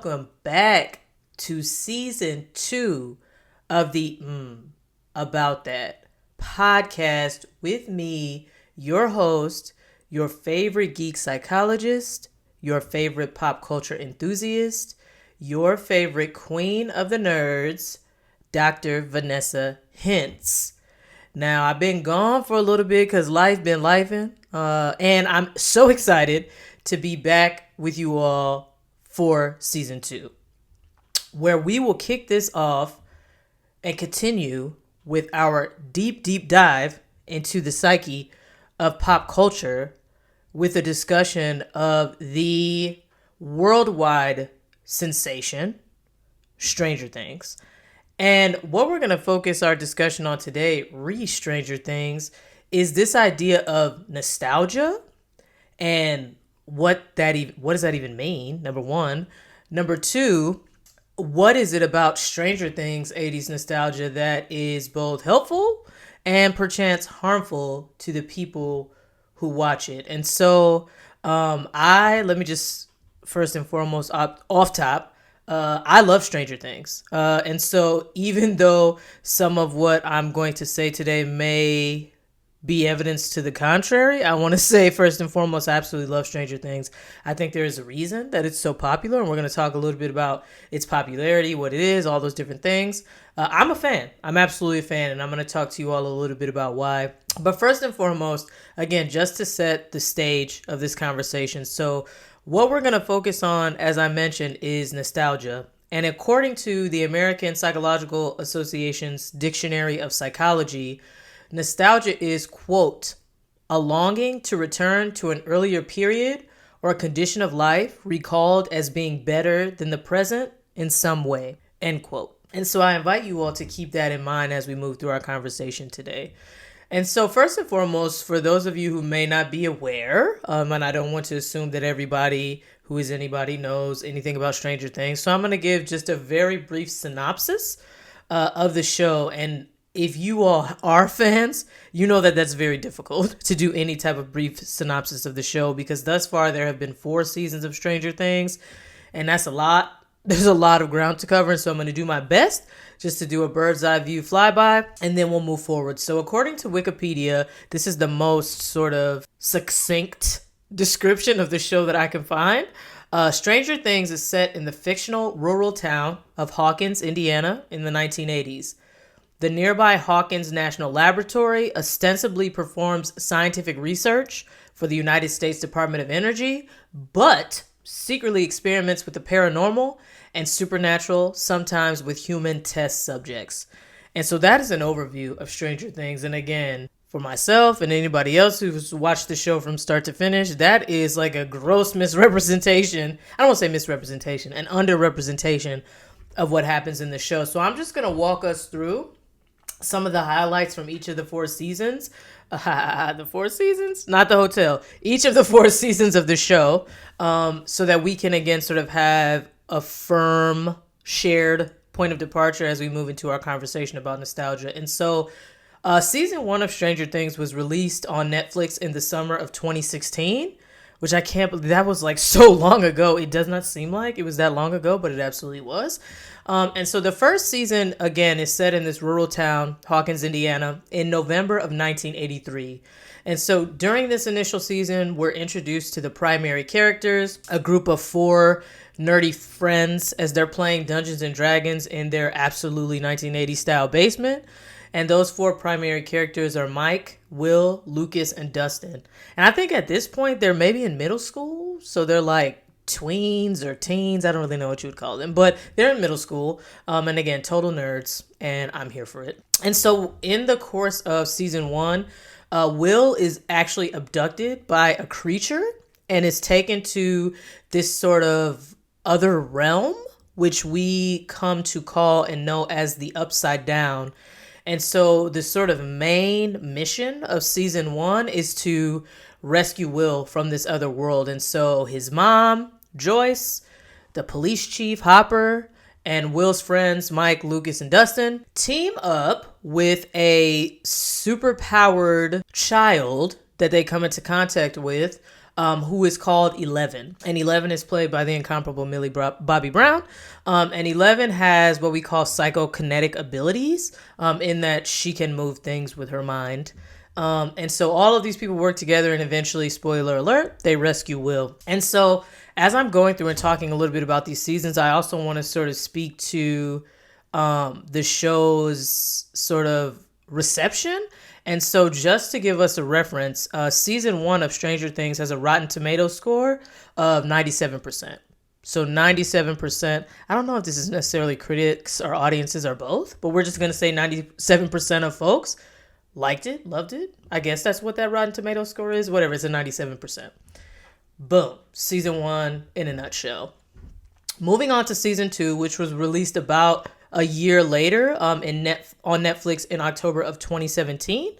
welcome back to season 2 of the About That podcast with me, your host, your favorite geek psychologist, your favorite pop culture enthusiast, your favorite queen of the nerds, Dr. Vanessa Hintz. Now, I've been gone for a little bit because life been lifing, and I'm so excited to be back with you all for season 2, where we will kick this off and continue with our deep dive into the psyche of pop culture with a discussion of the worldwide sensation, Stranger Things. And what we're going to focus our discussion on today, Stranger Things, is this idea of nostalgia and what does that even mean, number one. Number two, what is it about Stranger Things 80s nostalgia that is both helpful and perchance harmful to the people who watch it? And so let me just first and foremost off top, I love Stranger Things. And so even though some of what I'm going to say today may be evidence to the contrary, I want to say first and foremost, I absolutely love Stranger Things. I think there is a reason that it's so popular, and we're going to talk a little bit about its popularity, what it is, all those different things. I'm a fan. I'm absolutely a fan, and I'm going to talk to you all a little bit about why. But first and foremost, again, just to set the stage of this conversation. So what we're going to focus on, as I mentioned, is nostalgia. And according to the American Psychological Association's Dictionary of Psychology, nostalgia is, quote, a longing to return to an earlier period or a condition of life recalled as being better than the present in some way, end quote. And so I invite you all to keep that in mind as we move through our conversation today. And so first and foremost, for those of you who may not be aware, and I don't want to assume that everybody who is anybody knows anything about Stranger Things, so I'm going to give just a very brief synopsis of the show. And if you all are fans, you know that that's very difficult to do any type of brief synopsis of the show, because thus far there have been 4 seasons of Stranger Things, and that's a lot. There's a lot of ground to cover, and so I'm going to do my best just to do a bird's eye view flyby, and then we'll move forward. So according to Wikipedia, this is the most sort of succinct description of the show that I can find. Stranger Things is set in the fictional rural town of Hawkins, Indiana in the 1980s. The nearby Hawkins National Laboratory ostensibly performs scientific research for the United States Department of Energy, but secretly experiments with the paranormal and supernatural, sometimes with human test subjects. And so that is an overview of Stranger Things. And again, for myself and anybody else who's watched the show from start to finish, that is like a gross misrepresentation. I don't want to say misrepresentation, an underrepresentation of what happens in the show. So I'm just going to walk us through some of the highlights from each of the 4 seasons. The 4 seasons? Not the hotel. Each of the 4 seasons of the show, so that we can, again, sort of have a firm, shared point of departure as we move into our conversation about nostalgia. And so season 1 of Stranger Things was released on Netflix in the summer of 2016, which I can't believe that was like so long ago. It does not seem like it was that long ago, but it absolutely was. And so the first season, again, is set in this rural town, Hawkins, Indiana, in November of 1983. And so during this initial season, we're introduced to the primary characters, a group of 4 nerdy friends as they're playing Dungeons and Dragons in their absolutely 1980s style basement. And those 4 primary characters are Mike, Will, Lucas, and Dustin. And I think at this point, they're maybe in middle school. So they're like tweens or teens. I don't really know what you would call them, but they're in middle school. And again, total nerds, and I'm here for it. And so in the course of season 1, Will is actually abducted by a creature and is taken to this sort of other realm, which we come to call and know as the Upside Down. And so the sort of main mission of season 1 is to rescue Will from this other world. And so his mom, Joyce, the police chief, Hopper, and Will's friends, Mike, Lucas, and Dustin, team up with a super-powered child that they come into contact with, who is called 11. And 11 is played by the incomparable Millie Bobby Brown. And 11 has what we call psychokinetic abilities, in that she can move things with her mind. And so all of these people work together, and eventually, spoiler alert, they rescue Will. And so as I'm going through and talking a little bit about these seasons, I also want to sort of speak to the show's sort of reception. And so just to give us a reference, season 1 of Stranger Things has a Rotten Tomatoes score of 97%. So 97%. I don't know if this is necessarily critics or audiences or both, but we're just going to say 97% of folks liked it, loved it. I guess that's what that Rotten Tomatoes score is. Whatever, it's a 97%. Boom. Season 1 in a nutshell. Moving on to season 2, which was released about a year later on Netflix in October of 2017.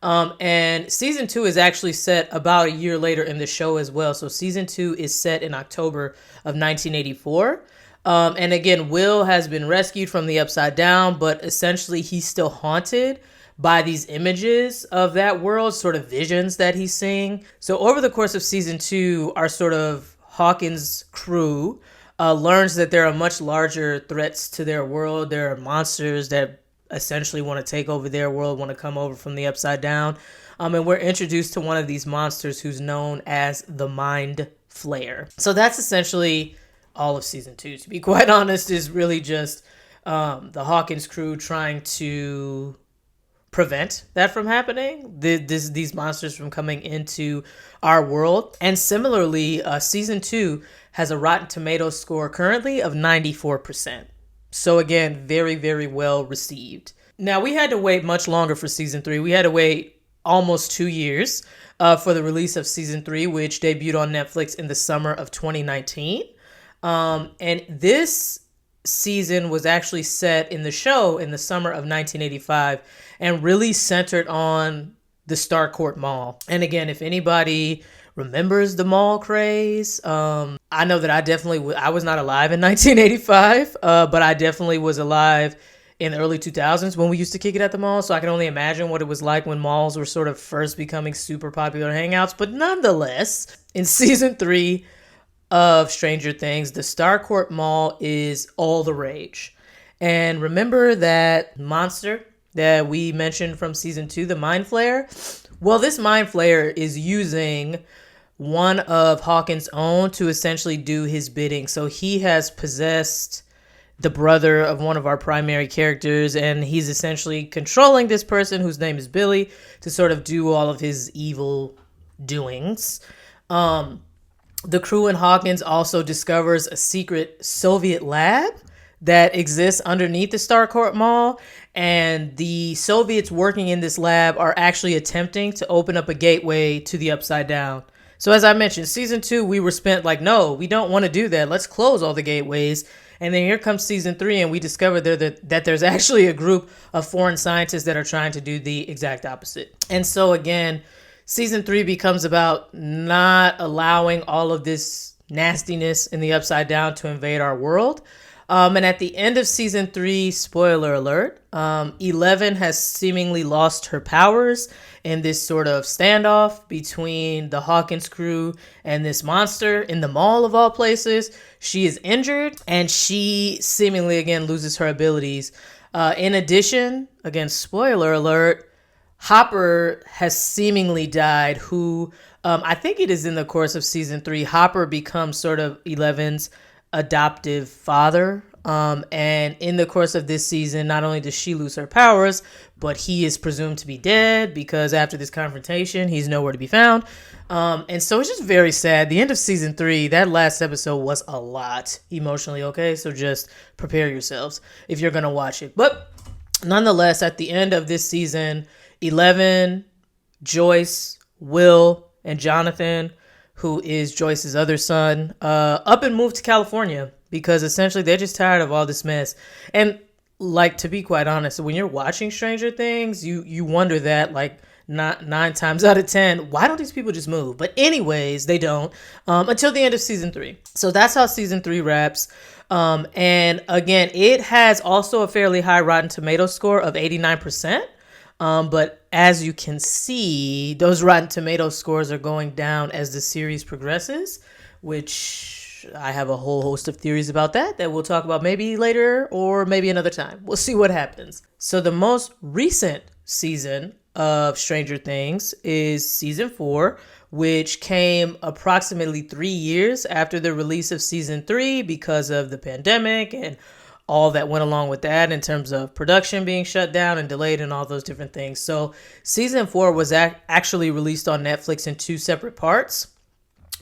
And season 2 is actually set about a year later in the show as well. So season 2 is set in October of 1984. And again, Will has been rescued from the Upside Down, but essentially he's still haunted by these images of that world, sort of visions that he's seeing. So over the course of season 2, our sort of Hawkins crew learns that there are much larger threats to their world. There are monsters that essentially want to take over their world, want to come over from the Upside Down. And we're introduced to one of these monsters who's known as the Mind Flayer. So that's essentially all of season 2, to be quite honest, is really just the Hawkins crew trying to prevent that from happening, these monsters from coming into our world. And similarly, season 2 has a Rotten Tomatoes score currently of 94%. So again, very, very well received. Now, we had to wait much longer for season 3. We had to wait almost 2 years for the release of season 3, which debuted on Netflix in the summer of 2019. And this season was actually set in the show in the summer of 1985 and really centered on the Starcourt Mall. And again, if anybody remembers the mall craze, I know that I was not alive in 1985, but I definitely was alive in the early 2000s when we used to kick it at the mall. So I can only imagine what it was like when malls were sort of first becoming super popular hangouts. But nonetheless, in season 3 of Stranger Things, the Starcourt Mall is all the rage. And remember that monster that we mentioned from season 2, the Mind Flayer? Well, this Mind Flayer is using one of Hawkins' own to essentially do his bidding. So he has possessed the brother of one of our primary characters, and he's essentially controlling this person whose name is Billy to sort of do all of his evil doings. The crew in Hawkins also discovers a secret Soviet lab that exists underneath the Starcourt Mall, and the Soviets working in this lab are actually attempting to open up a gateway to the Upside Down. So as I mentioned, season 2, we were spent like, no, we don't want to do that. Let's close all the gateways. And then here comes season 3, and we discover that there's actually a group of foreign scientists that are trying to do the exact opposite. And so again, season 3 becomes about not allowing all of this nastiness in the Upside Down to invade our world. And at the end of season 3, spoiler alert, 11 has seemingly lost her powers in this sort of standoff between the Hawkins crew and this monster in the mall of all places. She is injured, and she seemingly again loses her abilities. In addition, again, spoiler alert, Hopper has seemingly died, who I think it is in the course of season 3, Hopper becomes sort of 11's adoptive father. And in the course of this season, not only does she lose her powers, but he is presumed to be dead because after this confrontation, he's nowhere to be found. And so it's just very sad. The end of season 3, that last episode was a lot emotionally, okay? So just prepare yourselves if you're going to watch it. But nonetheless, at the end of this season, 11, Joyce, Will, and Jonathan, who is Joyce's other son, up and moved to California because essentially they're just tired of all this mess. And like, to be quite honest, when you're watching Stranger Things, you wonder that, like, not 9 times out of 10, why don't these people just move? But anyways, they don't until the end of season 3. So that's how season 3 wraps. And again, it has also a fairly high Rotten Tomatoes score of 89%. But as you can see, those Rotten Tomato scores are going down as the series progresses, which I have a whole host of theories about that we'll talk about maybe later or maybe another time. We'll see what happens. So the most recent season of Stranger Things is season 4, which came approximately 3 years after the release of season 3 because of the pandemic and all that went along with that in terms of production being shut down and delayed and all those different things. So season 4 was actually released on Netflix in 2 separate parts.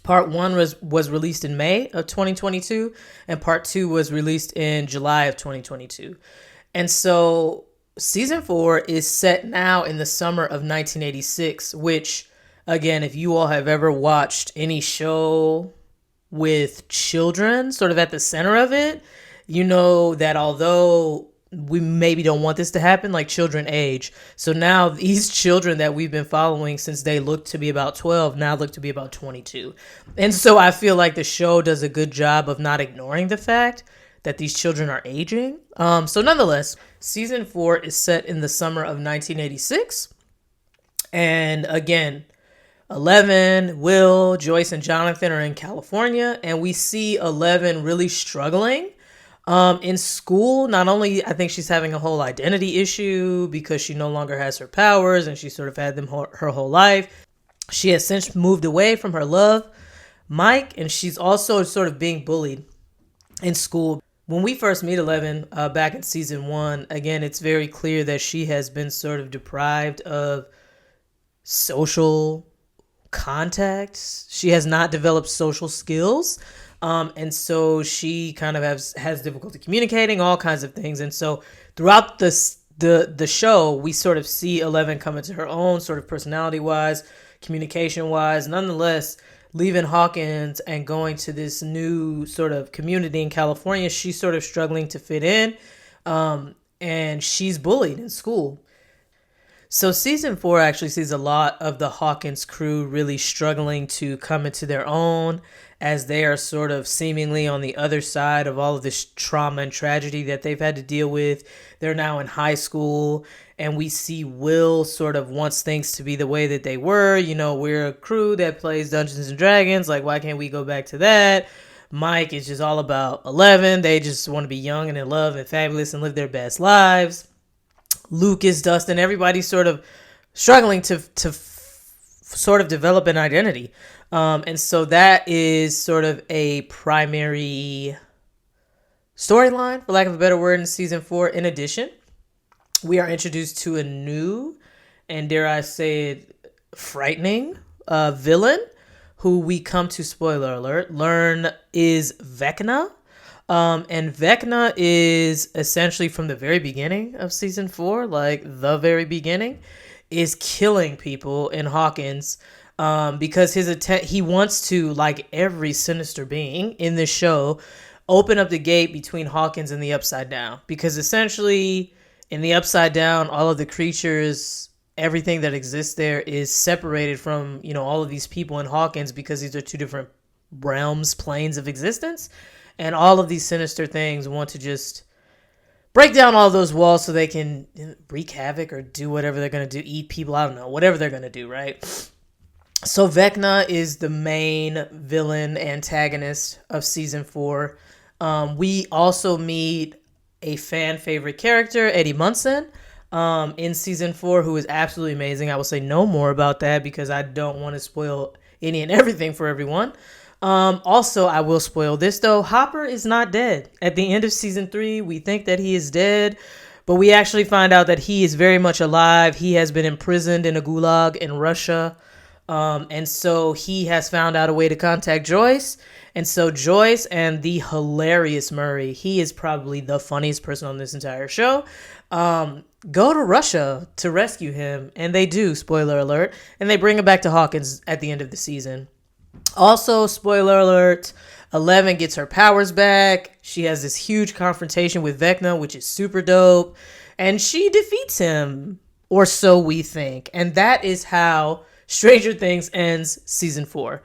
Part 1 was released in May of 2022, and part 2 was released in July of 2022. And so season 4 is set now in the summer of 1986, which, again, if you all have ever watched any show with children sort of at the center of it, you know that although we maybe don't want this to happen, like children age. So now these children that we've been following since they look to be about 12 now look to be about 22. And so I feel like the show does a good job of not ignoring the fact that these children are aging. So nonetheless, season 4 is set in the summer of 1986. And again, Eleven, Will, Joyce, and Jonathan are in California. And we see Eleven really struggling in school. Not only, I think she's having a whole identity issue because she no longer has her powers and she sort of had them her whole life. She has since moved away from her love, Mike, and she's also sort of being bullied in school. When we first meet Eleven back in season 1, again, it's very clear that she has been sort of deprived of social contacts. She has not developed social skills. And so she kind of has difficulty communicating, all kinds of things. And so throughout the show, we sort of see Eleven come into her own sort of personality-wise, communication-wise. Nonetheless, leaving Hawkins and going to this new sort of community in California, she's sort of struggling to fit in. And she's bullied in school. So season 4 actually sees a lot of the Hawkins crew really struggling to come into their own as they are sort of seemingly on the other side of all of this trauma and tragedy that they've had to deal with. They're now in high school, and we see Will sort of wants things to be the way that they were. You know, we're a crew that plays Dungeons and Dragons. Like, why can't we go back to that? Mike is just all about Eleven. They just want to be young and in love and fabulous and live their best lives. Lucas, Dustin, everybody's sort of struggling to sort of develop an identity. And so that is sort of a primary storyline, for lack of a better word, in season 4. In addition, we are introduced to a new, and dare I say it, frightening villain who we come to, spoiler alert, learn is Vecna. And Vecna is essentially from the very beginning of season 4, like the very beginning, is killing people in Hawkins because he wants to, like every sinister being in this show, open up the gate between Hawkins and the Upside Down. Because essentially in the Upside Down, all of the creatures, everything that exists there is separated from, you know, all of these people in Hawkins because these are 2 different realms, planes of existence. And all of these sinister things want to just break down all those walls so they can wreak havoc or do whatever they're going to do, eat people, I don't know, whatever they're going to do, right? So Vecna is the main villain antagonist of season 4. We also meet a fan favorite character, Eddie Munson, in season 4, who is absolutely amazing. I will say no more about that because I don't want to spoil any and everything for everyone. Also, I will spoil this though. Hopper is not dead. At the end of season 3, we think that he is dead, but we actually find out that he is very much alive. He has been imprisoned in a gulag in Russia. And so he has found out a way to contact Joyce. And so Joyce and the hilarious Murray, he is probably the funniest person on this entire show, go to Russia to rescue him. And they do, spoiler alert. And they bring him back to Hawkins at the end of the season. Also, spoiler alert, Eleven gets her powers back. She has this huge confrontation with Vecna, which is super dope. And she defeats him, or so we think. And that is how Stranger Things ends season 4.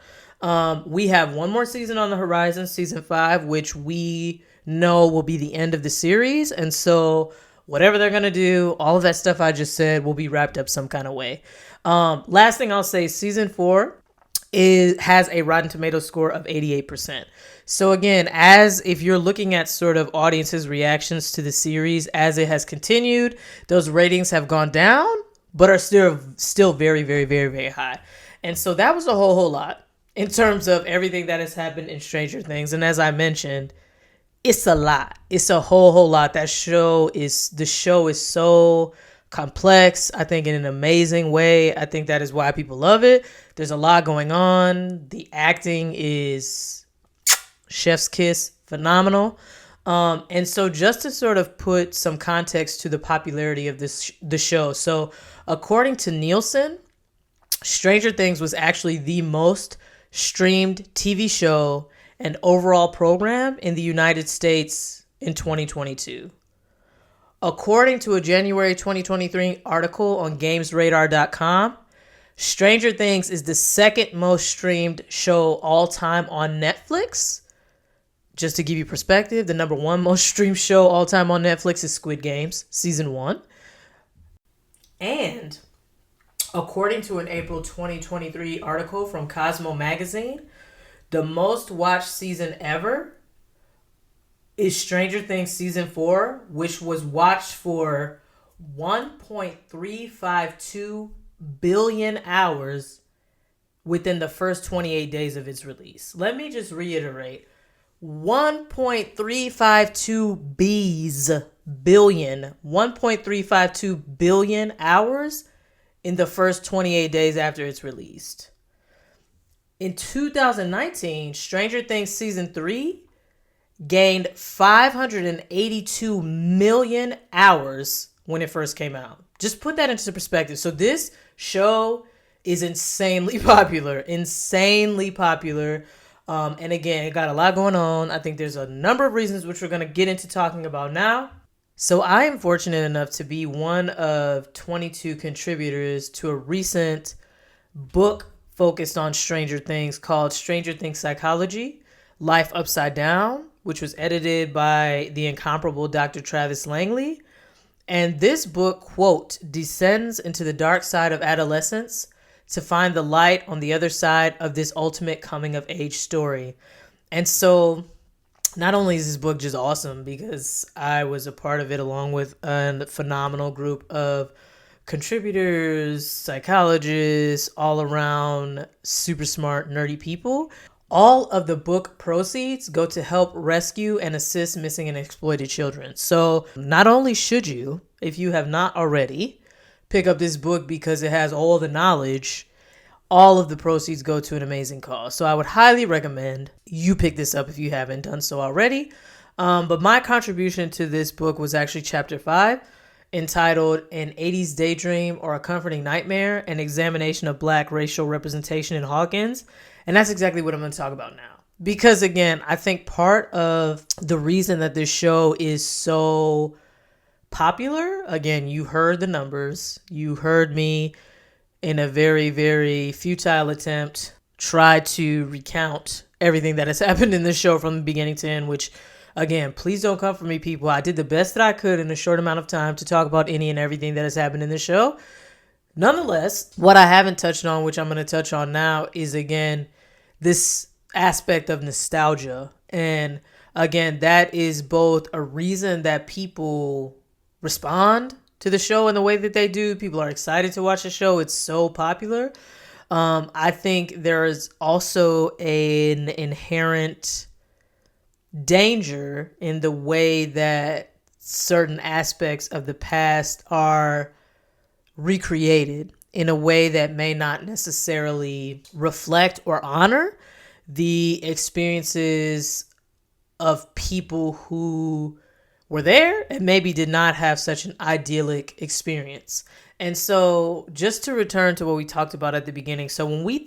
We have one more season on the horizon, season 5, which we know will be the end of the series. And so whatever they're going to do, all of that stuff I just said will be wrapped up some kind of way. Last thing I'll say, season 4 has a Rotten Tomatoes score of 88%. So again, as if you're looking at sort of audiences' reactions to the series as it has continued, those ratings have gone down, but are still very, very, very, very high. And so that was a whole lot in terms of everything that has happened in Stranger Things. And as I mentioned, it's a lot. It's a whole lot. The show is so complex, I think, in an amazing way. I think that is why people love it. There's a lot going on. The acting is chef's kiss, phenomenal. And so just to sort of put some context to the popularity of the show. So according to Nielsen, Stranger Things was actually the most streamed TV show and overall program in the United States in 2022. According to a January 2023 article on GamesRadar.com, Stranger Things is the second most streamed show all time on Netflix. Just to give you perspective, the number one most streamed show all time on Netflix is Squid Games, season 1. And according to an April 2023 article from Cosmo Magazine, the most watched season ever is Stranger Things season 4, which was watched for 1.352 billion hours within the first 28 days of its release. Let me just reiterate. 1.352 billion. 1.352 billion hours in the first 28 days after it's released. In 2019, Stranger Things season 3 gained 582 million hours when it first came out. Just put that into perspective. So this show is insanely popular. And again, it got a lot going on. I think there's a number of reasons which we're going to get into talking about now. So I am fortunate enough to be one of 22 contributors to a recent book focused on Stranger Things called Stranger Things Psychology, Life Upside Down, which was edited by the incomparable Dr. Travis Langley. And this book, quote, descends into the dark side of adolescence to find the light on the other side of this ultimate coming of age story. And so not only is this book just awesome because I was a part of it along with a phenomenal group of contributors, psychologists, all around super smart, nerdy people. All of the book proceeds go to help rescue and assist missing and exploited children. So not only should you, if you have not already, pick up this book because it has all the knowledge, all of the proceeds go to an amazing cause. So I would highly recommend you pick this up if you haven't done so already. But my contribution to this book was actually chapter 5, entitled An 80s Daydream or a Comforting Nightmare, an examination of Black racial representation in Hawkins. And that's exactly what I'm going to talk about now. Because again, I think part of the reason that this show is so popular, again, you heard the numbers, you heard me in a very, very futile attempt try to recount everything that has happened in this show from the beginning to end, which again, please don't come for me, people. I did the best that I could in a short amount of time to talk about any and everything that has happened in the show. Nonetheless, what I haven't touched on, which I'm going to touch on now, is again, this aspect of nostalgia. And again, that is both a reason that people respond to the show in the way that they do. People are excited to watch the show. It's so popular. I think there is also an inherent danger in the way that certain aspects of the past are recreated in a way that may not necessarily reflect or honor the experiences of people who were there and maybe did not have such an idyllic experience. And so just to return to what we talked about at the beginning. So when we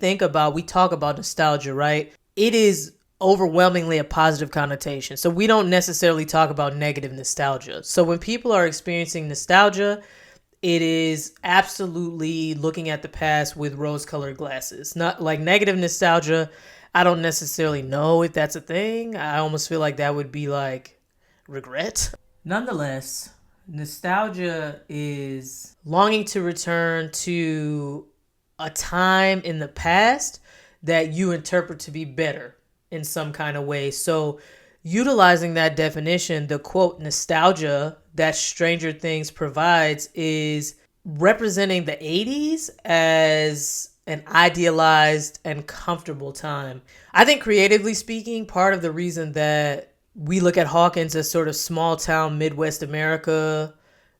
talk about nostalgia, right? It is overwhelmingly a positive connotation. So we don't necessarily talk about negative nostalgia. So when people are experiencing nostalgia, it is absolutely looking at the past with rose-colored glasses. Not like negative nostalgia. I don't necessarily know if that's a thing. I almost feel like that would be like regret. Nonetheless, Nostalgia is longing to return to a time in the past that you interpret to be better in some kind of way. So, utilizing that definition, the quote nostalgia that Stranger Things provides is representing the 80s as an idealized and comfortable time. I think, creatively speaking, part of the reason that we look at Hawkins as sort of small town Midwest America,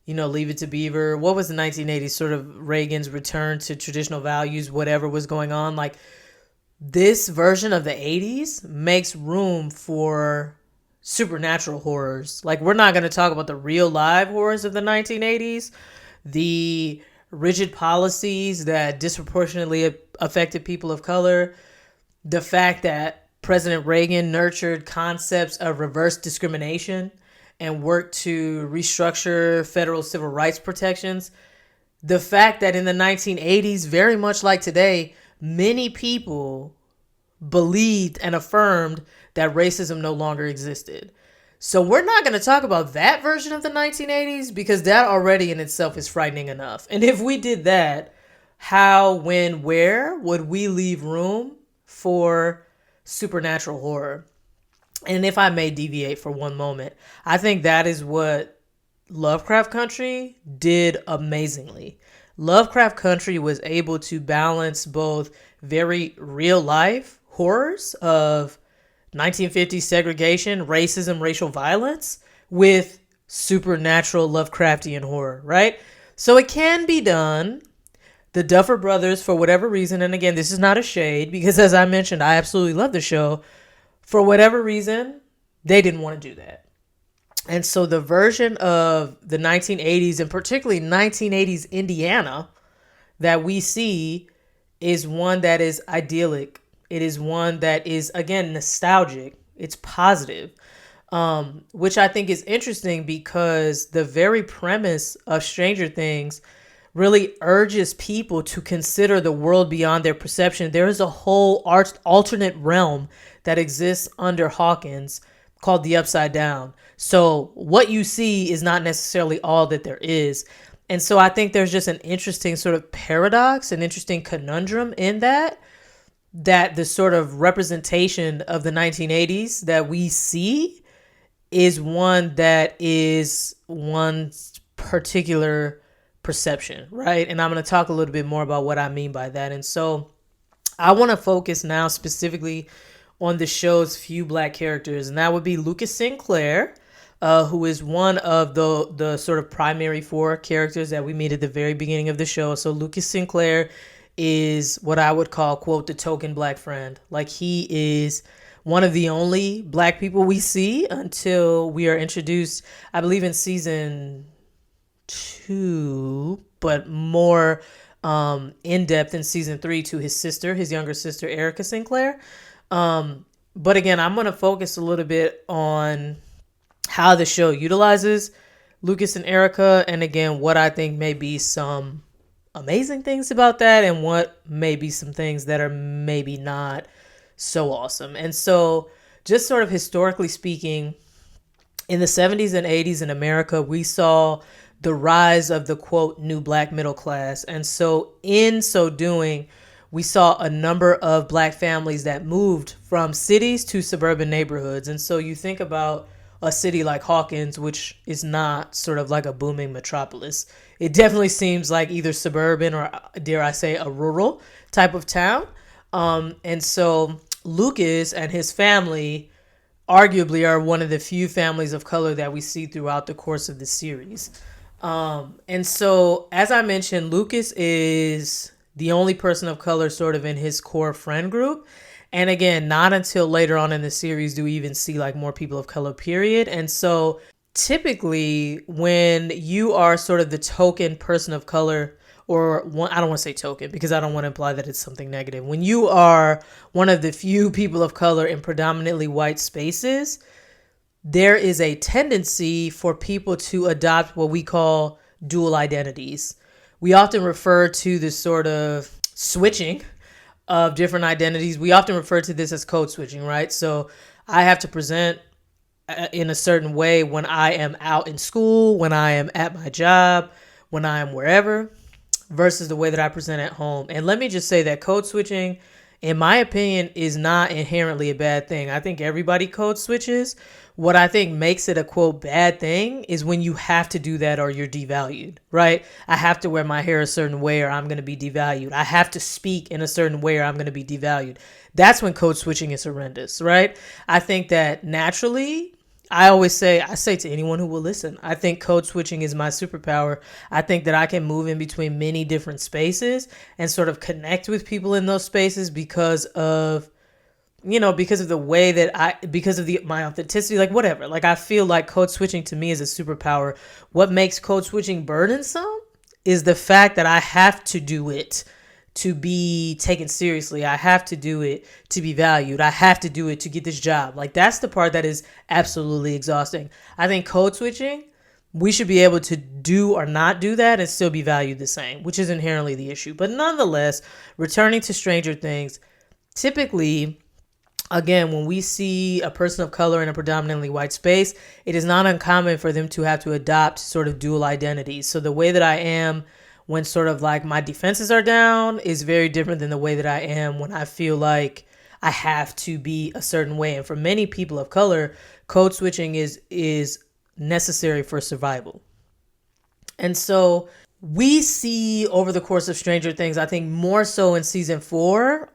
Leave It to Beaver. What was the 1980s? Sort of Reagan's return to traditional values, whatever was going on. Like, this version of the 80s makes room for supernatural horrors. Like, we're not going to talk about the real live horrors of the 1980s, the rigid policies that disproportionately affected people of color, the fact that President Reagan nurtured concepts of reverse discrimination and worked to restructure federal civil rights protections. The fact that in the 1980s, very much like today, many people believed and affirmed that racism no longer existed. So we're not going to talk about that version of the 1980s because that already in itself is frightening enough. And if we did that, how, when, where would we leave room for supernatural horror? And if I may deviate for one moment, I think that is what Lovecraft Country did amazingly. Lovecraft Country was able to balance both very real life horrors of 1950s segregation, racism, racial violence with supernatural Lovecraftian horror, right? So it can be done. The Duffer Brothers, for whatever reason, and again, this is not a shade because as I mentioned, I absolutely love the show. For whatever reason, they didn't want to do that. And so the version of the 1980s and particularly 1980s Indiana that we see is one that is idyllic. It is one that is, again, nostalgic. It's positive, which I think is interesting because the very premise of Stranger Things really urges people to consider the world beyond their perception. There is a whole alternate realm that exists under Hawkins called the Upside Down. So what you see is not necessarily all that there is. And so I think there's just an interesting sort of paradox, an interesting conundrum in that the sort of representation of the 1980s that we see is one that is one's particular perception, right? And I'm going to talk a little bit more about what I mean by that. And so I want to focus now specifically on the show's few black characters, and that would be Lucas Sinclair, who is one of the sort of primary four characters that we meet at the very beginning of the show. So Lucas Sinclair is what I would call, quote, the token black friend. Like, he is one of the only black people we see until we are introduced, I believe, in season 2, but more in depth in season 3 to his sister, his younger sister, Erica Sinclair. But again, I'm going to focus a little bit on how the show utilizes Lucas and Erica, and again, what I think may be some amazing things about that and what may be some things that are maybe not so awesome. And so just sort of historically speaking, in the 70s and 80s in America, we saw the rise of the, quote, new black middle class. And so in so doing, we saw a number of black families that moved from cities to suburban neighborhoods. And so you think about a city like Hawkins, which is not sort of like a booming metropolis. It definitely seems like either suburban or, dare I say, a rural type of town. And so Lucas and his family arguably are one of the few families of color that we see throughout the course of the series. And so, as I mentioned, Lucas is the only person of color sort of in his core friend group. And again, not until later on in the series do we even see like more people of color, period. And so typically when you are sort of the token person of color, or one, I don't want to say token because I don't want to imply that it's something negative. When you are one of the few people of color in predominantly white spaces, there is a tendency for people to adopt what we call dual identities. We often refer to this sort of switching of different identities. We often refer to this as code switching, right? So I have to present in a certain way when I am out in school, when I am at my job, when I am wherever, versus the way that I present at home. And let me just say that code switching, in my opinion, is not inherently a bad thing. I think everybody code switches. What I think makes it a quote bad thing is when you have to do that or you're devalued, right? I have to wear my hair a certain way or I'm going to be devalued. I have to speak in a certain way or I'm going to be devalued. That's when code switching is horrendous, right? I think that naturally, I say to anyone who will listen, I think code switching is my superpower. I think that I can move in between many different spaces and sort of connect with people in those spaces because of, because of the way that because of my authenticity, like whatever. Like I feel like code switching to me is a superpower. What makes code switching burdensome is the fact that I have to do it to be taken seriously. I have to do it to be valued. I have to do it to get this job. Like that's the part that is absolutely exhausting. I think code switching, we should be able to do or not do that and still be valued the same, which is inherently the issue. But nonetheless, returning to Stranger Things, typically, again, when we see a person of color in a predominantly white space, it is not uncommon for them to have to adopt sort of dual identities. So the way that I am when sort of like my defenses are down is very different than the way that I am when I feel like I have to be a certain way. And for many people of color, code switching is necessary for survival. And so we see over the course of Stranger Things, I think more so in season 4,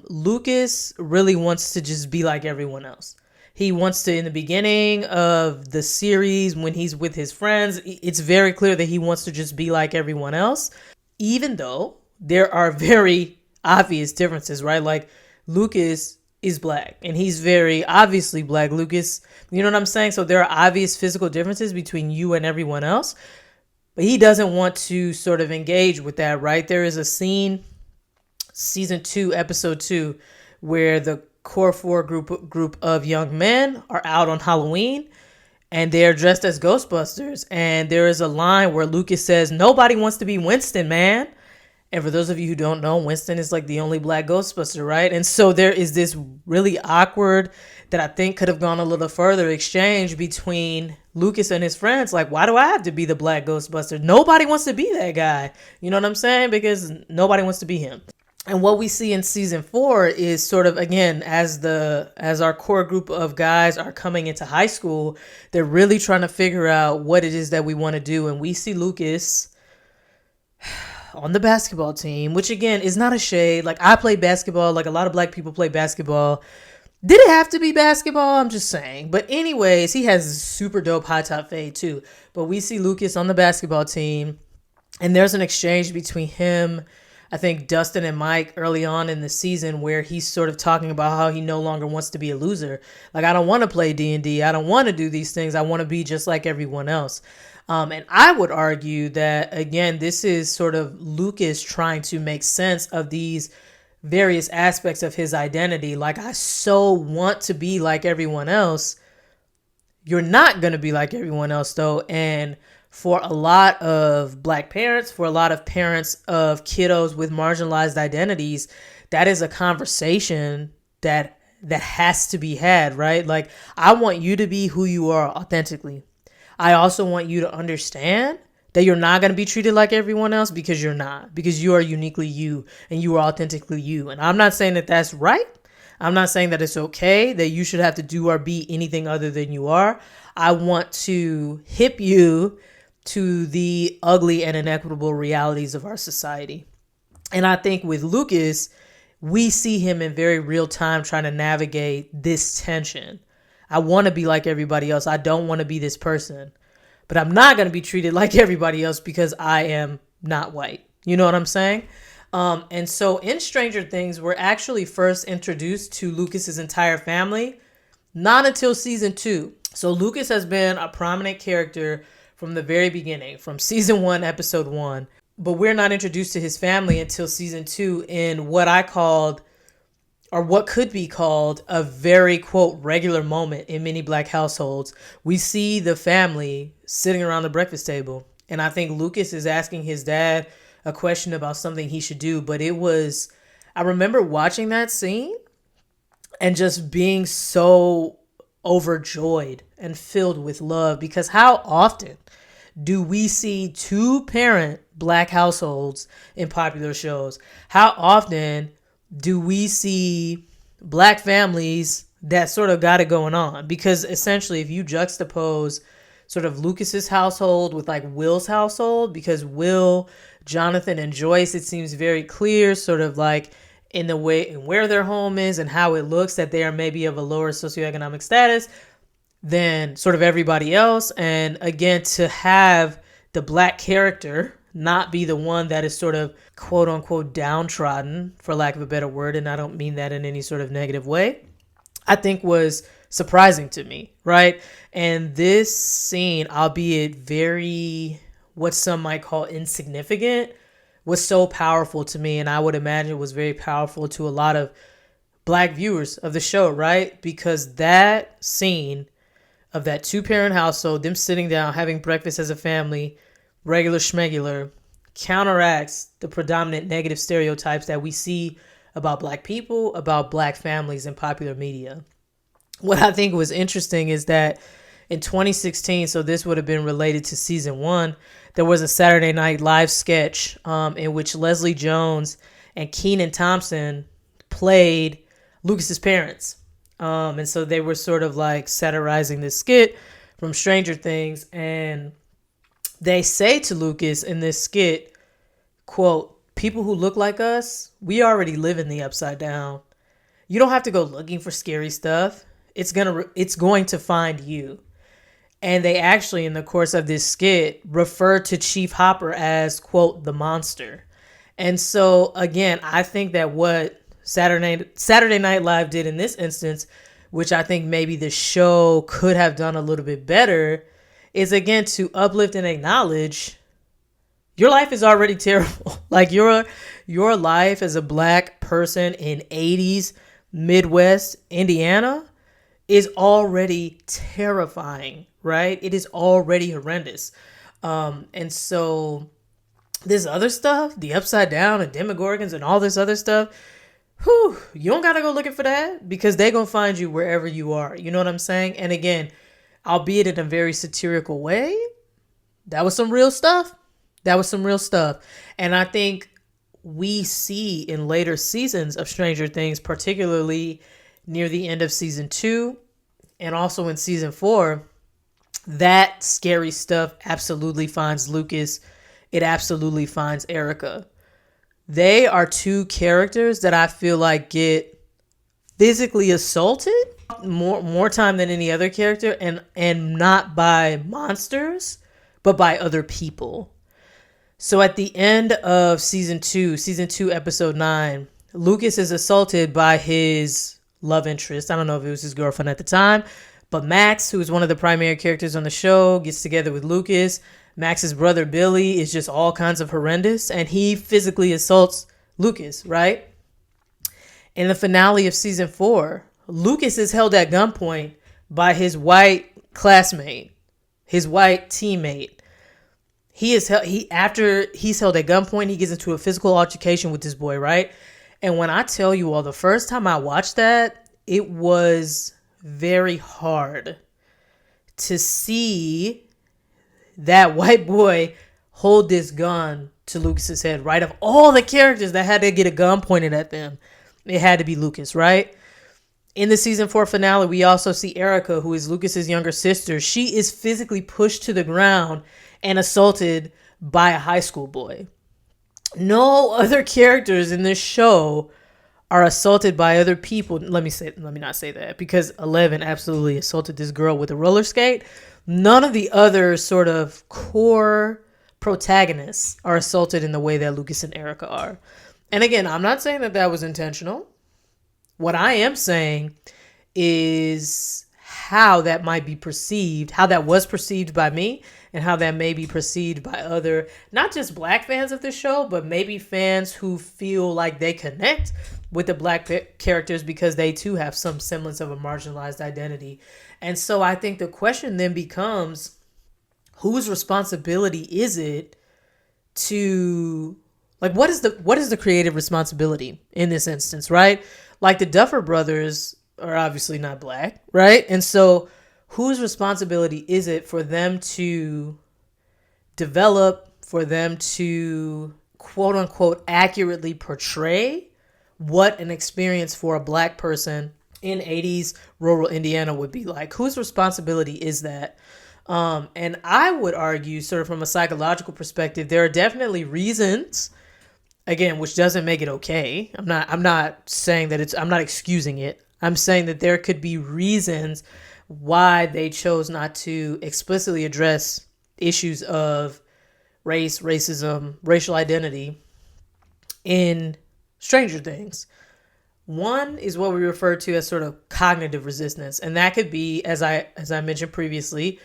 Lucas really wants to just be like everyone else. He wants to, in the beginning of the series, when he's with his friends, it's very clear that he wants to just be like everyone else, even though there are very obvious differences, right? Like Lucas is black and he's very obviously black. Lucas, you know what I'm saying? So there are obvious physical differences between you and everyone else, but he doesn't want to sort of engage with that, right? There is a scene, season 2, episode 2, where the core 4 group of young men are out on Halloween and they're dressed as Ghostbusters. And there is a line where Lucas says, "Nobody wants to be Winston, man." And for those of you who don't know, Winston is like the only black Ghostbuster, right? And so there is this really awkward, that I think could have gone a little further, exchange between Lucas and his friends. Like, why do I have to be the black Ghostbuster? Nobody wants to be that guy. You know what I'm saying? Because nobody wants to be him. And what we see in season 4 is sort of, again, as our core group of guys are coming into high school, they're really trying to figure out what it is that we want to do. And we see Lucas on the basketball team, which again is not a shade. Like I play basketball, like a lot of black people play basketball. Did it have to be basketball? I'm just saying. But anyways, he has a super dope high top fade too. But we see Lucas on the basketball team and there's an exchange between him, I think Dustin and Mike early on in the season where he's sort of talking about how he no longer wants to be a loser. Like, I don't want to play D&D. I don't want to do these things. I want to be just like everyone else. And I would argue that, again, this is sort of Lucas trying to make sense of these various aspects of his identity. Like, I so want to be like everyone else. You're not going to be like everyone else, though. And for a lot of black parents, for a lot of parents of kiddos with marginalized identities, that is a conversation that has to be had, right? Like, I want you to be who you are authentically. I also want you to understand that you're not going to be treated like everyone else because you're not, because you are uniquely you and you are authentically you. And I'm not saying that that's right. I'm not saying that it's okay that you should have to do or be anything other than you are. I want to hip you to the ugly and inequitable realities of our society. And I think with Lucas, we see him in very real time trying to navigate this tension. I want to be like everybody else. I don't want to be this person, but I'm not going to be treated like everybody else because I am not white. You know what I'm saying? And so in Stranger Things, we're actually first introduced to Lucas's entire family, not until season 2. So Lucas has been a prominent character from the very beginning, from season 1, episode 1. But we're not introduced to his family until season 2 in what I called, or what could be called, a very, quote, regular moment in many black households. We see the family sitting around the breakfast table. And I think Lucas is asking his dad a question about something he should do. But I remember watching that scene and just being so overjoyed and filled with love. Because how often do we see two-parent black households in popular shows? How often do we see black families that sort of got it going on? Because essentially, if you juxtapose sort of Lucas's household with like Will's household, because Will, Jonathan, and Joyce, it seems very clear sort of like in the way and where their home is and how it looks that they are maybe of a lower socioeconomic status than sort of everybody else. And again, to have the black character not be the one that is sort of quote unquote downtrodden, for lack of a better word, and I don't mean that in any sort of negative way, I think was surprising to me, right? And this scene, albeit very, what some might call insignificant, was so powerful to me. And I would imagine was very powerful to a lot of black viewers of the show, right? Because that scene of that two-parent household, them sitting down, having breakfast as a family, regular schmegular, counteracts the predominant negative stereotypes that we see about black people, about black families in popular media. What I think was interesting is that in 2016, so this would have been related to season 1, there was a Saturday Night Live sketch in which Leslie Jones and Kenan Thompson played Lucas's parents. And so they were sort of like satirizing this skit from Stranger Things. And they say to Lucas in this skit, quote, "People who look like us, we already live in the upside down. You don't have to go looking for scary stuff. It's going to find you." And they actually, in the course of this skit, refer to Chief Hopper as, quote, "the monster." And so, again, I think that what Saturday Night Live did in this instance, which I think maybe the show could have done a little bit better, is, again, to uplift and acknowledge your life is already terrible. Like your life as a black person in 80s Midwest Indiana is already terrifying, right? It is already horrendous. And so this other stuff, the upside down and demogorgons and all this other stuff, you don't got to go looking for that because they're going to find you wherever you are. You know what I'm saying? And again, albeit in a very satirical way, that was some real stuff. And I think we see in later seasons of Stranger Things, particularly near the end of season 2 and also in season 4, that scary stuff absolutely finds Lucas. It absolutely finds Erica. They are two characters that I feel like get physically assaulted more time than any other character, and not by monsters, but by other people. So at the end of season 2, episode 9, Lucas is assaulted by his love interest. I don't know if it was his girlfriend at the time, but Max, who is one of the primary characters on the show, gets together with Lucas. Max's brother Billy is just all kinds of horrendous, and he physically assaults Lucas, right? In the finale of season 4, Lucas is held at gunpoint by his white classmate, his white teammate. After he's held at gunpoint, he gets into a physical altercation with this boy, right? And when I tell you all, the first time I watched that, it was very hard to see that white boy hold this gun to Lucas's head, right? Of all the characters that had to get a gun pointed at them, it had to be Lucas, right? In the season 4 finale, we also see Erica, who is Lucas's younger sister. She is physically pushed to the ground and assaulted by a high school boy. No other characters in this show are assaulted by other people. Let me not say that, because 11 absolutely assaulted this girl with a roller skate. None of the other sort of core protagonists are assaulted in the way that Lucas and Erica are. And again, I'm not saying that was intentional. What I am saying is how that might be perceived, how that was perceived by me, and how that may be perceived by other, not just black fans of the show, but maybe fans who feel like they connect with the black characters because they too have some semblance of a marginalized identity. And so I think the question then becomes, whose responsibility is it to, like, what is the creative responsibility in this instance, right? Like the Duffer Brothers are obviously not black, right? And so whose responsibility is it for them to develop, for them to quote unquote accurately portray what an experience for a black person in 80s rural Indiana would be like? Whose responsibility is that? And I would argue, sort of from a psychological perspective, there are definitely reasons, again, which doesn't make it okay. I'm not saying that I'm not excusing it. I'm saying that there could be reasons why they chose not to explicitly address issues of race, racism, racial identity in Stranger Things. One is what we refer to as sort of cognitive resistance, and that could be, as I mentioned previously,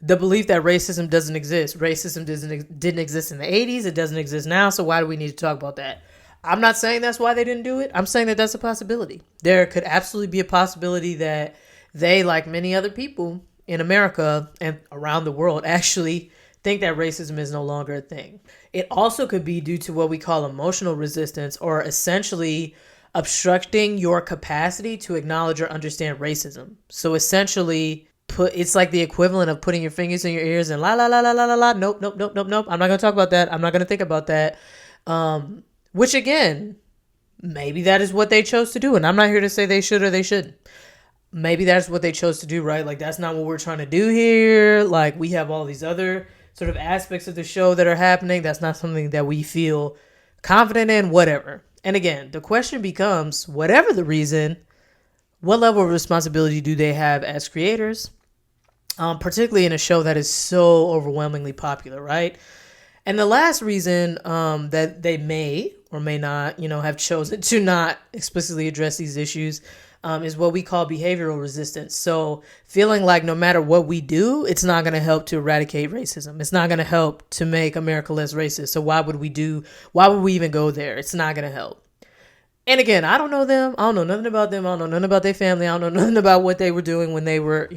the belief that racism doesn't exist. Racism didn't exist in the 80s. It doesn't exist now. So why do we need to talk about that? I'm not saying that's why they didn't do it. I'm saying that that's a possibility. There could absolutely be a possibility that they, like many other people in America and around the world, actually think that racism is no longer a thing. It also could be due to what we call emotional resistance, or essentially obstructing your capacity to acknowledge or understand racism. So essentially, it's like the equivalent of putting your fingers in your ears and la la la la la la la. Nope. I'm not gonna talk about that. I'm not gonna think about that. Which again, maybe that is what they chose to do, and I'm not here to say they should or they shouldn't. Maybe that's what they chose to do, right? Like, that's not what we're trying to do here. Like, we have all these other sort of aspects of the show that are happening. That's not something that we feel confident in, whatever. And again, the question becomes, whatever the reason, what level of responsibility do they have as creators? Particularly in a show that is so overwhelmingly popular, right? And the last reason that they may or may not, have chosen to not explicitly address these issues is what we call behavioral resistance. So feeling like no matter what we do, it's not going to help to eradicate racism. It's not going to help to make America less racist. So why would we even go there? It's not going to help. And again, I don't know them. I don't know nothing about them. I don't know nothing about their family. I don't know nothing about what they were doing when they were,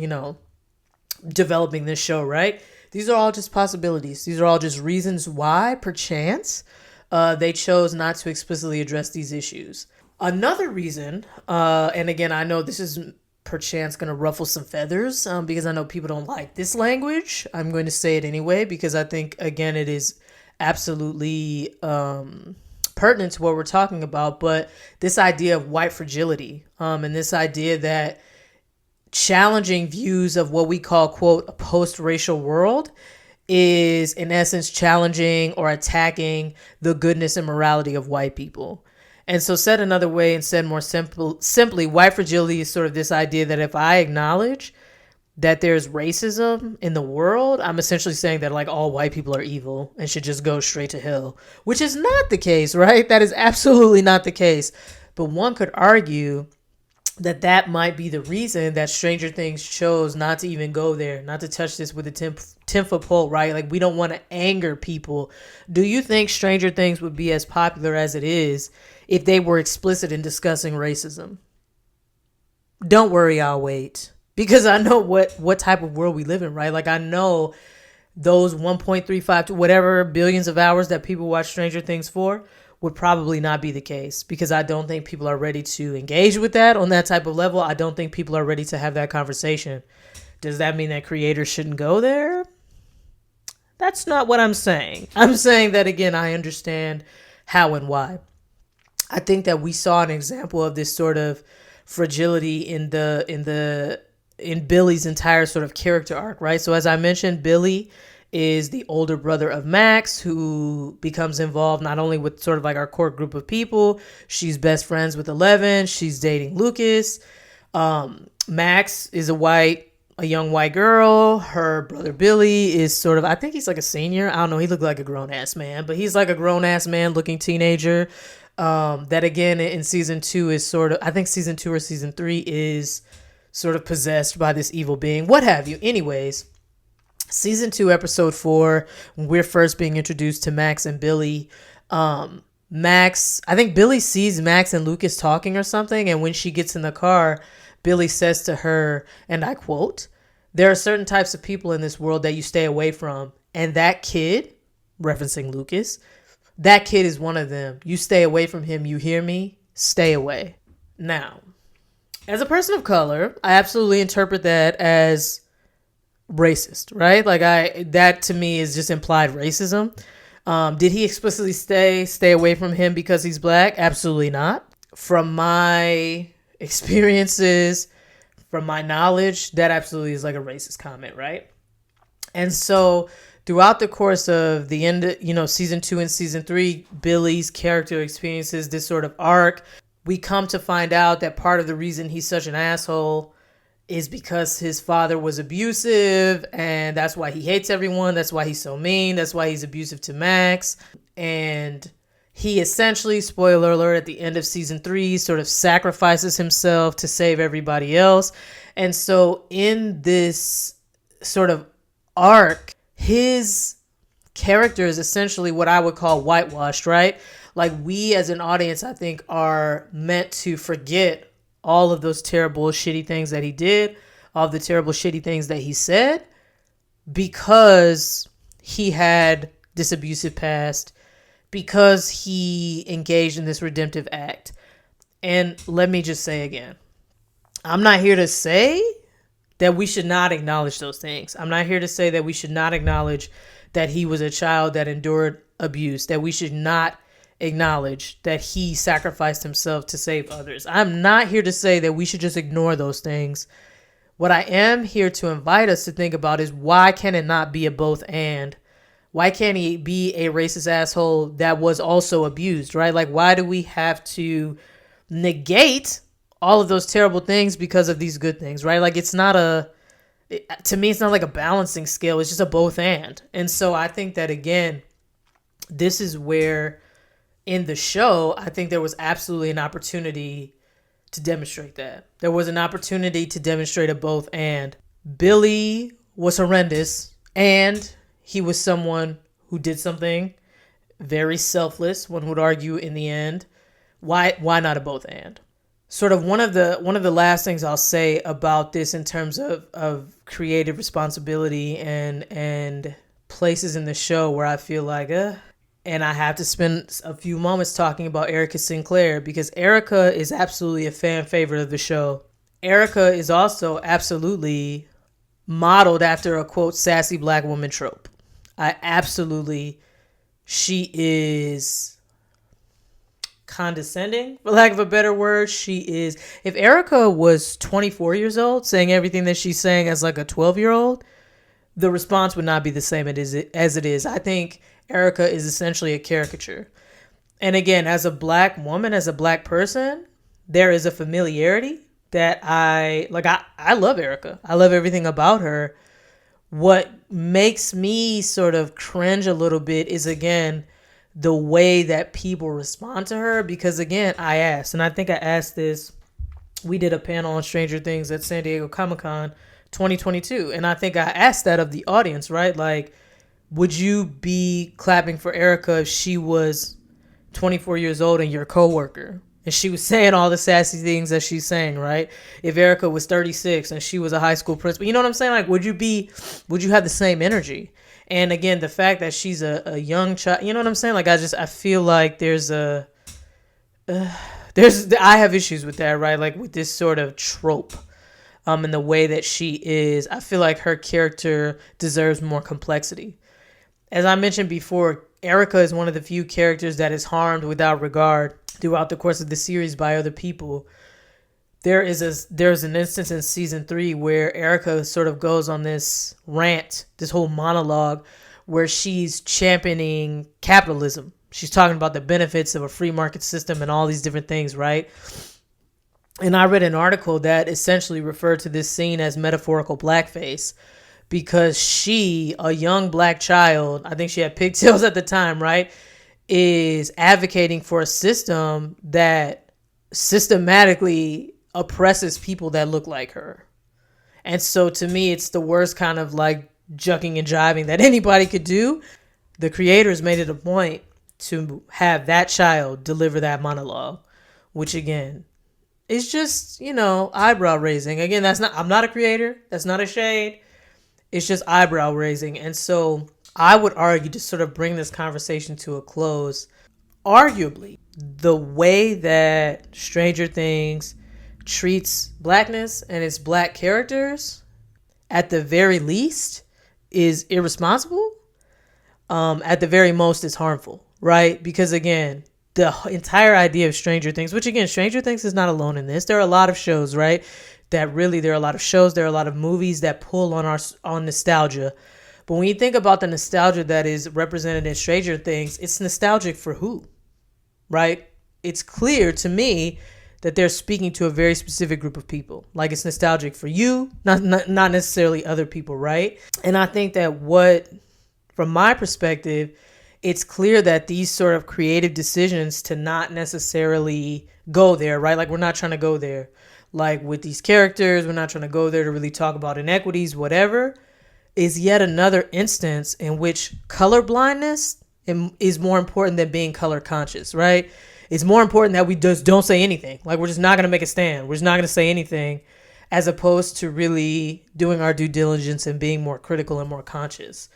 developing this show, right? These are all just possibilities. These are all just reasons why, perchance, they chose not to explicitly address these issues. Another reason, and again, I know this is perchance going to ruffle some feathers because I know people don't like this language. I'm going to say it anyway because I think, again, it is absolutely pertinent to what we're talking about. But this idea of white fragility and this idea that challenging views of what we call, quote, a post-racial world is in essence challenging or attacking the goodness and morality of white people. And so said another way and said more simply, white fragility is sort of this idea that if I acknowledge that there's racism in the world, I'm essentially saying that like all white people are evil and should just go straight to hell, which is not the case, right? That is absolutely not the case. But one could argue that might be the reason that Stranger Things chose not to even go there, not to touch this with a 10-foot pole, right? Like, we don't want to anger people. Do you think Stranger Things would be as popular as it is if they were explicit in discussing racism? Don't worry, I'll wait. Because I know what type of world we live in, right? Like, I know those 1.35 to whatever billions of hours that people watch Stranger Things for would probably not be the case, because I don't think people are ready to engage with that on that type of level. I don't think people are ready to have that conversation. Does that mean that creators shouldn't go there? That's not what I'm saying. I'm saying that, again, I understand how and why. I think that we saw an example of this sort of fragility in Billy's entire sort of character arc, right? So as I mentioned, Billy is the older brother of Max, who becomes involved not only with sort of like our core group of people. She's best friends with Eleven. She's dating Lucas. Max is a young white girl. Her brother Billy is sort of, I think he's like a senior. I don't know. He looked like a grown ass man, but he's like a grown ass man looking teenager. That again in season 2 is sort of, I think season 2 or season 3 is sort of possessed by this evil being, what have you. Anyways, season 2, episode 4, when we're first being introduced to Max and Billy, I think Billy sees Max and Lucas talking or something. And when she gets in the car, Billy says to her, and I quote, "There are certain types of people in this world that you stay away from. And that kid," referencing Lucas, "that kid is one of them. You stay away from him. You hear me? Stay away." Now, As a person of color, I absolutely interpret that as racist, right? Like that to me is just implied racism. Did he explicitly stay away from him because he's black? Absolutely not. From my experiences, from my knowledge, that absolutely is like a racist comment, right? And so throughout the course of the end, season 2 and season 3, Billy's character experiences this sort of arc. We come to find out that part of the reason he's such an asshole is because his father was abusive, and that's why he hates everyone. That's why he's so mean. That's why he's abusive to Max. And he essentially, spoiler alert, at the end of season 3, sort of sacrifices himself to save everybody else. And so in this sort of arc, his character is essentially what I would call whitewashed, right? Like, we as an audience, I think, are meant to forget all of those terrible, shitty things that he did, all of the terrible, shitty things that he said, because he had this abusive past, because he engaged in this redemptive act. And let me just say again, I'm not here to say that we should not acknowledge those things. I'm not here to say that we should not acknowledge that he was a child that endured abuse, that we should not acknowledge that he sacrificed himself to save others. I'm not here to say that we should just ignore those things. What I am here to invite us to think about is, why can it not be a both and? Why can't he be a racist asshole that was also abused, right? Like, why do we have to negate all of those terrible things because of these good things, right? Like, to me, it's not like a balancing scale. It's just a both and. And so I think that, again, this is where in the show, I think there was absolutely an opportunity to demonstrate that. There was an opportunity to demonstrate a both and. Billy was horrendous, and he was someone who did something very selfless, one would argue, in the end. Why not a both and? Sort of one of the last things I'll say about this in terms of creative responsibility and places in the show where I feel like, and I have to spend a few moments talking about Erica Sinclair, because Erica is absolutely a fan favorite of the show. Erica is also absolutely modeled after a, quote, sassy black woman trope. She is condescending, for lack of a better word. If Erica was 24 years old saying everything that she's saying as like a 12-year-old, the response would not be the same as it is. I think Erica is essentially a caricature. And again, as a black woman, as a black person, there is a familiarity that I love Erica. I love everything about her. What makes me sort of cringe a little bit is, again, the way that people respond to her. Because, again, I asked, and I think I asked this, we did a panel on Stranger Things at San Diego Comic-Con 2022. And I think I asked that of the audience, right? Like, would you be clapping for Erica if she was 24 years old and your coworker, and she was saying all the sassy things that she's saying, right? If Erica was 36 and she was a high school principal, you know what I'm saying? Like, would you have the same energy? And again, the fact that she's a young child, you know what I'm saying? Like, I feel like I have issues with that, right? Like, with this sort of trope, and the way that she is, I feel like her character deserves more complexity. As I mentioned before, Erica is one of the few characters that is harmed without regard throughout the course of the series by other people. There's an instance in season 3 where Erica sort of goes on this rant, this whole monologue, where she's championing capitalism. She's talking about the benefits of a free market system and all these different things, right? And I read an article that essentially referred to this scene as metaphorical blackface, because she, a young black child, I think she had pigtails at the time, right, is advocating for a system that systematically oppresses people that look like her. And so to me, it's the worst kind of like jucking and jiving that anybody could do. The creators made it a point to have that child deliver that monologue, which again is just, eyebrow raising. Again, I'm not a creator. That's not a shade. It's just eyebrow raising. And so I would argue, to sort of bring this conversation to a close, arguably the way that Stranger Things treats blackness and its black characters, at the very least, is irresponsible. At the very most, is harmful, right? Because again, the entire idea of Stranger Things, which again, Stranger Things is not alone in this. There are a lot of shows, right? There are a lot of shows, there are a lot of movies that pull on nostalgia. But when you think about the nostalgia that is represented in Stranger Things, it's nostalgic for who, right? It's clear to me that they're speaking to a very specific group of people. Like, it's nostalgic for you, not necessarily other people, right? And I think that from my perspective, it's clear that these sort of creative decisions to not necessarily go there, right? Like, we're not trying to go there. Like, with these characters, we're not trying to go there to really talk about inequities, whatever, is yet another instance in which color blindness is more important than being color conscious, right? It's more important that we just don't say anything. Like, we're just not going to make a stand. We're just not going to say anything, as opposed to really doing our due diligence and being more critical and more conscious.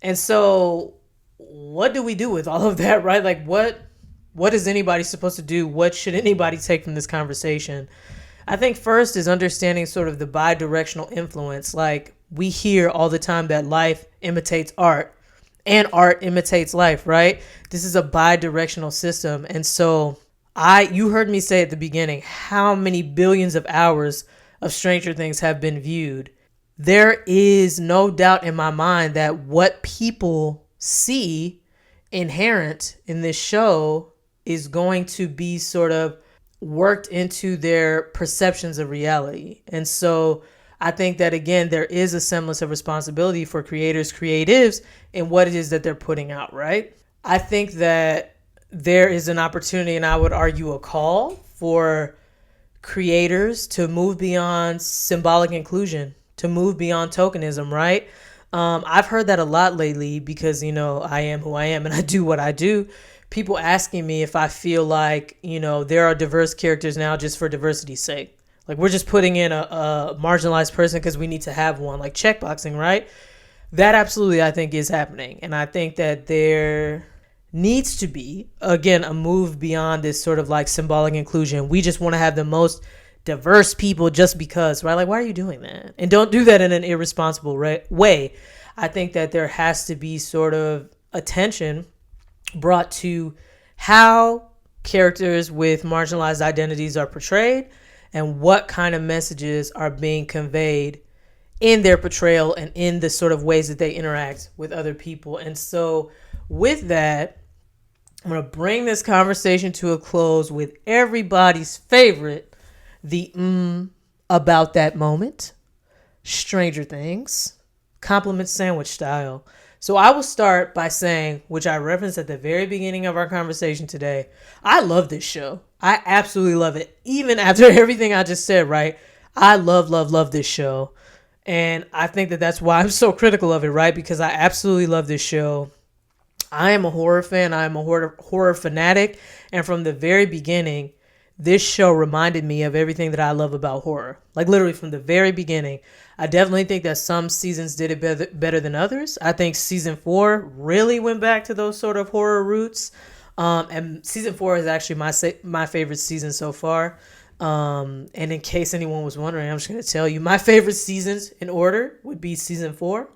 And so what do we do with all of that, right? Like, what is anybody supposed to do? What should anybody take from this conversation? I think first is understanding sort of the bi-directional influence. Like, we hear all the time that life imitates art and art imitates life, right? This is a bi-directional system. And so you heard me say at the beginning, how many billions of hours of Stranger Things have been viewed. There is no doubt in my mind that what people see inherent in this show is going to be sort of worked into their perceptions of reality. And so I think that, again, there is a semblance of responsibility for creatives, in what it is that they're putting out, right? I think that there is an opportunity, and I would argue a call for creators to move beyond symbolic inclusion, to move beyond tokenism, right? I've heard that a lot lately because, I am who I am and I do what I do. People asking me if I feel like, there are diverse characters now just for diversity's sake. Like, we're just putting in a marginalized person because we need to have one, like checkboxing, right? That absolutely, I think, is happening. And I think that there needs to be, again, a move beyond this sort of like symbolic inclusion. We just want to have the most diverse people just because, right? Like, why are you doing that? And don't do that in an irresponsible way. I think that there has to be sort of attention brought to how characters with marginalized identities are portrayed and what kind of messages are being conveyed in their portrayal and in the sort of ways that they interact with other people. And so with that, I'm going to bring this conversation to a close with everybody's favorite, the about that moment, Stranger Things, compliment sandwich style. So I will start by saying, which I referenced at the very beginning of our conversation today, I love this show. I absolutely love it. Even after everything I just said, right? I love this show. And I think that that's why I'm so critical of it, right? Because I absolutely love this show. I am a horror fan. I am a horror fanatic. And from the very beginning, this show reminded me of everything that I love about horror. Like, literally from the very beginning. I definitely think that some seasons did it better than others. I think season 4 really went back to those sort of horror roots. And season 4 is actually my favorite season so far. And in case anyone was wondering, I'm just going to tell you my favorite seasons in order would be season 4,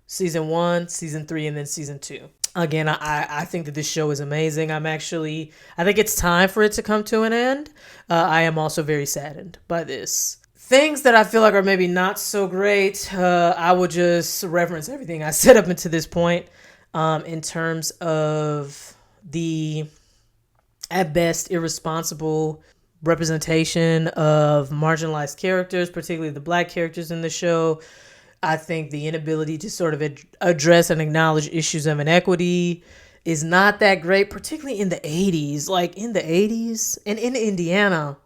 season 1, season 3, and then season 2. Again, I think that this show is amazing. I think it's time for it to come to an end. I am also very saddened by this. Things that I feel like are maybe not so great, I will just reference everything I said up until this point in terms of the, at best, irresponsible representation of marginalized characters, particularly the black characters in the show. I think the inability to sort of address and acknowledge issues of inequity is not that great, particularly in the 80s. Like, in the 80s and in Indiana.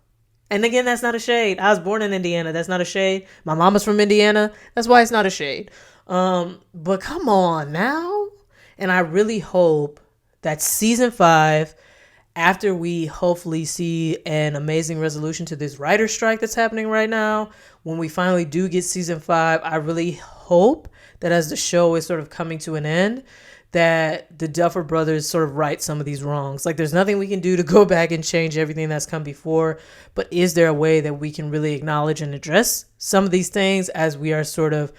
And again, that's not a shade. I was born in Indiana. That's not a shade. My mama's from Indiana. That's why it's not a shade. But come on now. And I really hope that season 5, after we hopefully see an amazing resolution to this writer's strike that's happening right now, when we finally do get season 5, I really hope that as the show is sort of coming to an end, that the Duffer Brothers sort of right some of these wrongs. Like, there's nothing we can do to go back and change everything that's come before, but is there a way that we can really acknowledge and address some of these things as we are sort of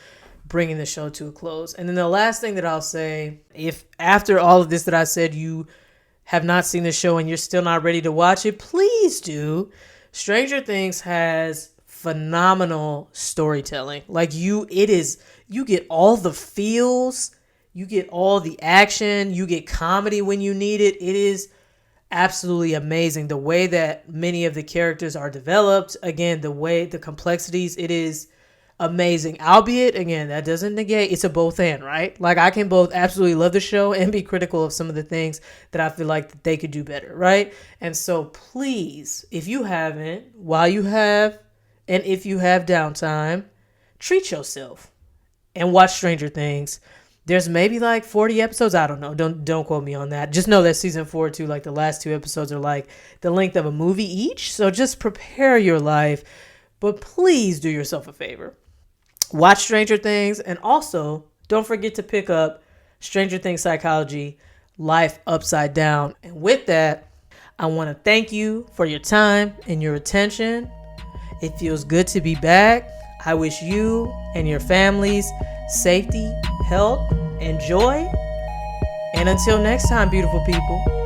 bringing the show to a close? And then the last thing that I'll say, if after all of this that I said you have not seen the show and you're still not ready to watch it, please do. Stranger Things has phenomenal storytelling. Like, you get all the feels, you get all the action, you get comedy when you need it. It is absolutely amazing. The way that many of the characters are developed, again, the complexities, it is amazing. Albeit, again, that doesn't negate, it's a both and, right? Like, I can both absolutely love the show and be critical of some of the things that I feel like that they could do better, right? And so please, if you haven't, while you have, and if you have downtime, treat yourself and watch Stranger Things. There's maybe like 40 episodes. I don't know. Don't quote me on that. Just know that season 4 too, like the last 2 episodes are like the length of a movie each. So just prepare your life. But please do yourself a favor. Watch Stranger Things. And also, don't forget to pick up Stranger Things Psychology, Life Upside Down. And with that, I want to thank you for your time and your attention. It feels good to be back. I wish you and your families safety, health, and joy. And until next time, beautiful people.